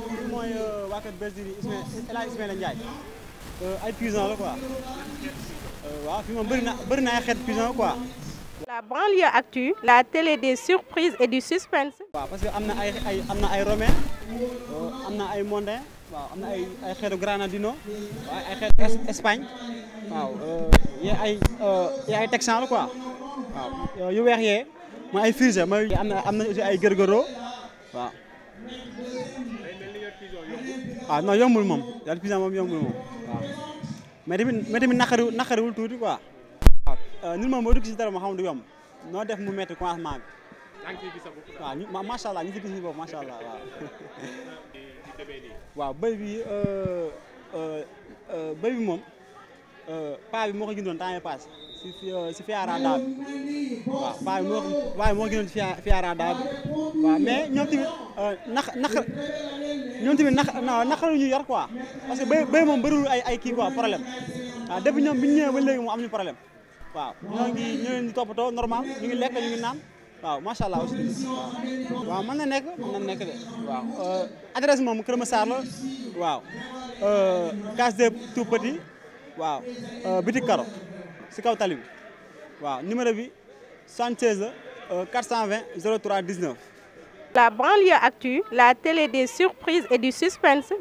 fii mooy waa kër bergerie El Hadj Ismaïla Ndiaye ay pigeons la quoi waaw fii moom bëri na ay xeet pigeons quoi. La banlieue actu, la télé des surprises et du suspense. waaw parce que am na ay romain am na ay mondain waaw am na ay xeetu granadino waaw ay xeetu Espagne waaw yee ay texan la quoi waaw yu weex yee mooy ay frisé mooy am na aussi ay gërgëro waaw. waaw non yombul moom daal pigeon moom yombul moom waaw mais tamit naqariwul tuuti quoi. waaw nit moom boo dugg si dara moo xam du yomb noo def mu métti commencement bi. yaa ngi ciy gis sa bopp waaw macha allah ñu ngi ciy gis sa bopp macha allah waaw. waaw béy bi moom paa bi moo ko jëndoon temps yii passé si fiara daa bi waaw paa bi moo ko jëndoon si fiara daa bi waaw mais ñoom tamit naqaru ñu yor quoi parce que béy moom bëriwul ay kii quoi problème waaw depuis ñoom bi ñu ñëwee ba léegi moom am ñu problème. waaw ñoo leen di toppatoo normal ñu ngi lekk ñu ngi naan waaw macha allah aussi waaw mën na nekk de waaw adresse moom Kër Massar la waaw case des tout petits waaw bitik Karo si kaw tali bi waaw numéro bi 76 la 420 03 19. La banlieue actu, la télé des surprises et du suspense.